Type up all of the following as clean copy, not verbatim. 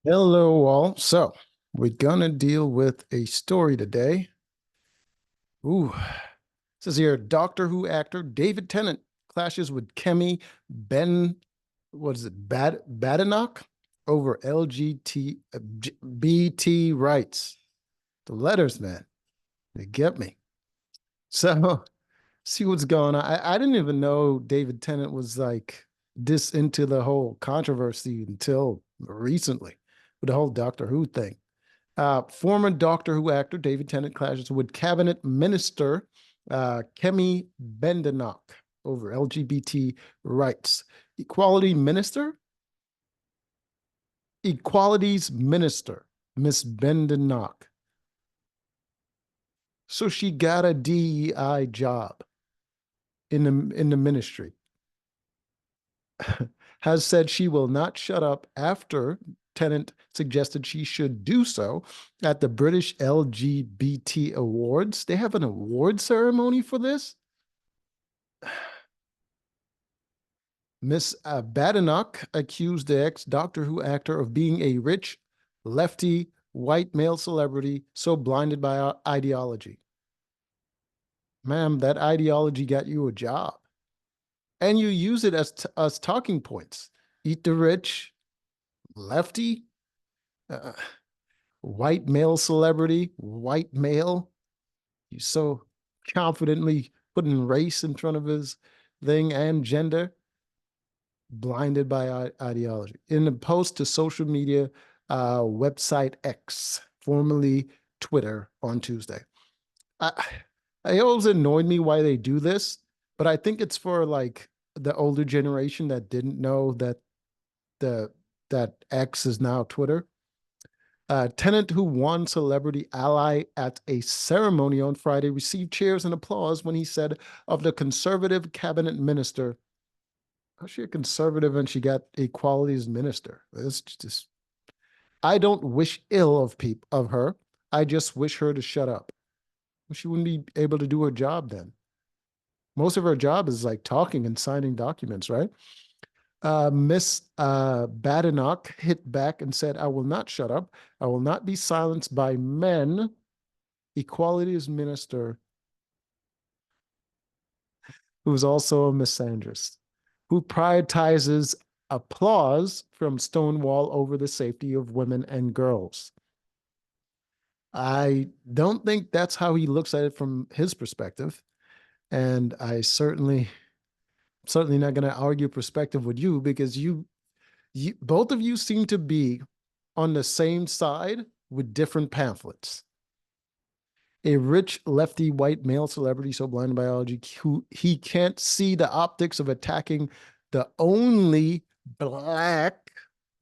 Hello, all. So, we're gonna deal with a story today. Ooh, it says here, Doctor Who actor David Tennant clashes with Kemi Ben, what is it, Badenoch over LGBT rights. The letters, man, they get me. So, see what's going on. I didn't even know David Tennant was like this into the whole controversy until recently with the whole Doctor Who thing. Former Doctor Who actor David Tennant clashes with cabinet minister Kemi Badenoch over LGBT rights. Equality minister? Equalities minister, Miss Badenoch. So she got a DEI job in the ministry. Has said she will not shut up after Tennant suggested she should do so at the British LGBT Awards. They have an award ceremony for this. Miss Badenoch accused the ex Doctor Who actor of being a rich, lefty, white male celebrity so blinded by ideology. Ma'am, that ideology got you a job. And you use it as talking points. Eat the rich, lefty, uh, white male celebrity, white male. He's so confidently putting race in front of his thing and gender, blinded by ideology. In a post to social media website X, formerly Twitter, on Tuesday. I, it always annoyed me why they do this, but I think it's for like the older generation that didn't know that the that X is now Twitter. Tennant, who won Celebrity Ally at a ceremony on Friday, received cheers and applause when he said of the conservative cabinet minister, how's she a conservative and she got equalities minister? It's just, I don't wish ill of people of her. I just wish her to shut up. She wouldn't be able to do her job then. Most of her job is like talking and signing documents, right? Miss Badenoch hit back and said, I will not shut up. I will not be silenced by men. Equalities minister, who is also a misandrist, who prioritizes applause from Stonewall over the safety of women and girls. I don't think that's how he looks at it from his perspective. And certainly not going to argue perspective with you because you both of you seem to be on the same side with different pamphlets. A rich lefty white male celebrity so blind in biology who he can't see the optics of attacking the only black.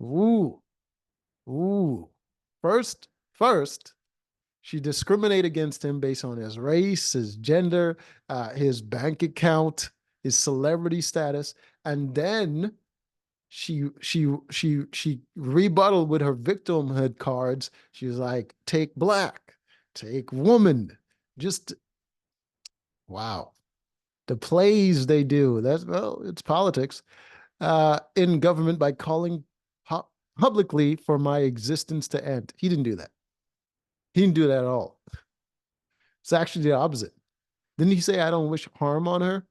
Ooh, ooh. First, she discriminated against him based on his race, his gender, his bank account, his celebrity status, and then she rebutted with her victimhood cards. She was like, take black, take woman. Just wow. The plays they do. That's well, it's politics. In government by calling pu- publicly for my existence to end. He didn't do that. He didn't do that at all. It's actually the opposite. Didn't he say I don't wish harm on her?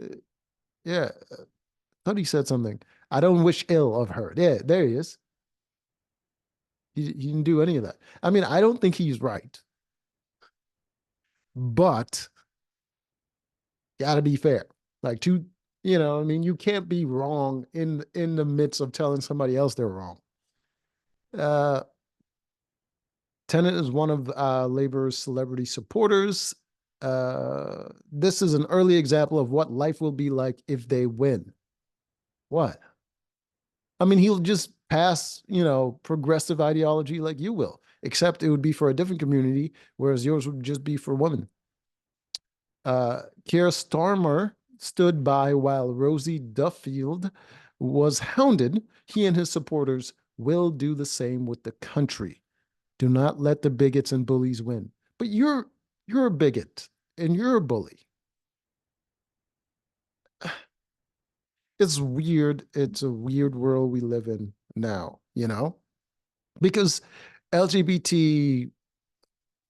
Uh, yeah, I thought he said something. I don't wish ill of her. Yeah, there he is. He didn't do any of that. I mean, I don't think he's right, but gotta be fair. Like to, I mean, you can't be wrong in the midst of telling somebody else they're wrong. Uh, Tennant is one of Labor's celebrity supporters. This is an early example of what life will be like if they win. What? I mean, he'll just pass, progressive ideology like you will, except it would be for a different community, whereas yours would just be for women. Keir Starmer stood by while Rosie Duffield was hounded. He and his supporters will do the same with the country. Do not let the bigots and bullies win. But you're a bigot and you're a bully. It's weird. It's a weird world we live in. now, because LGBT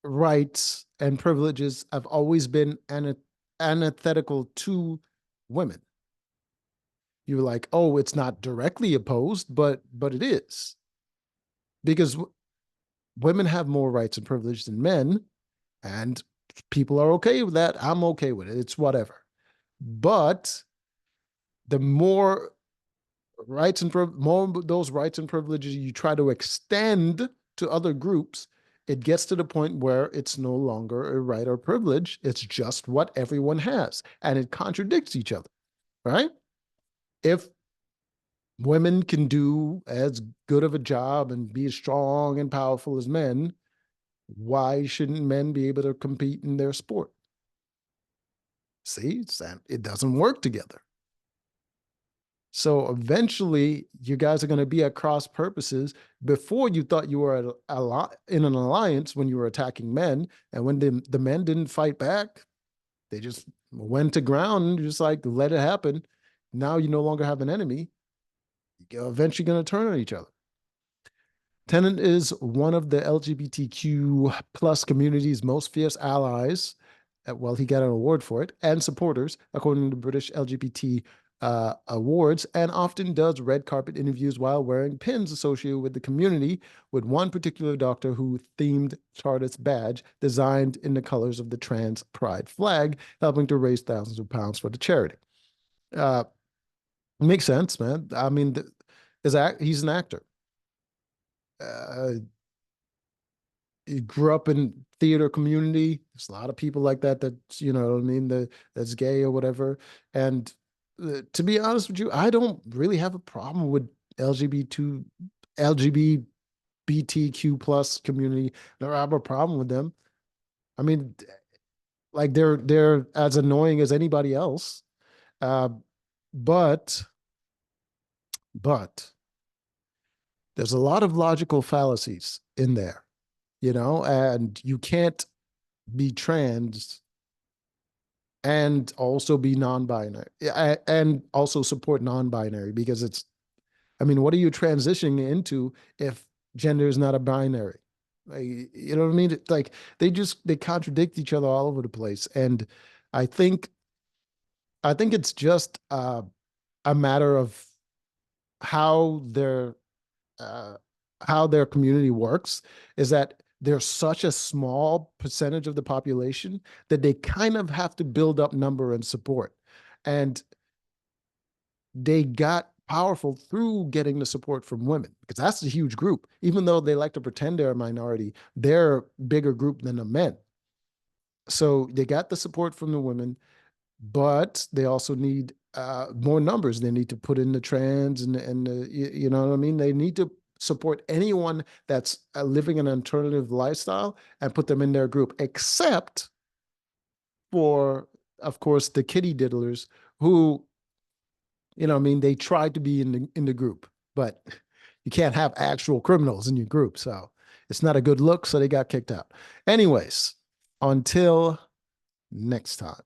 rights and privileges have always been antithetical to women. You're like, oh, it's not directly opposed, but it is, because women have more rights and privilege than men, and people are okay with that. I'm okay with it. It's whatever. But the more more those rights and privileges you try to extend to other groups, it gets to the point where it's no longer a right or privilege. It's just what everyone has, and it contradicts each other, right? If women can do as good of a job and be as strong and powerful as men, why shouldn't men be able to compete in their sport? See, it doesn't work together. So eventually, you guys are going to be at cross purposes. Before, you thought you were in an alliance when you were attacking men, and when the men didn't fight back, they just went to ground and just like let it happen. Now you no longer have an enemy. You're eventually going to turn on each other. Tennant is one of the LGBTQ plus community's most fierce allies. Well, he got an award for it, and supporters, according to British LGBT awards, and often does red carpet interviews while wearing pins associated with the community, with one particular doctor who themed TARDIS badge designed in the colors of the trans pride flag, helping to raise thousands of pounds for the charity. Uh, Makes sense, man. I mean, he's an actor. Uh, he grew up in theater community. There's a lot of people like that what I mean, that's gay or whatever. And to be honest with you, I don't really have a problem with LGBTQ plus community. I don't have a problem with them. I mean, like they're as annoying as anybody else. Uh, but but there's a lot of logical fallacies in there, and you can't be trans and also be non-binary and also support non-binary, because I mean, what are you transitioning into if gender is not a binary? Like, you know what I mean? Like they contradict each other all over the place. And I think it's just a matter of how their uh, how their community works, is that they're such a small percentage of the population that they kind of have to build up number and support. And they got powerful through getting the support from women, because that's a huge group. Even though they like to pretend they're a minority, they're a bigger group than the men. So they got the support from the women, but they also need more numbers. They need to put in the trans and you know what I mean? They need to support anyone that's living an alternative lifestyle and put them in their group, except for, of course, the kitty diddlers who, I mean, they tried to be in the group, but you can't have actual criminals in your group. So it's not a good look. So they got kicked out. Anyways, until next time.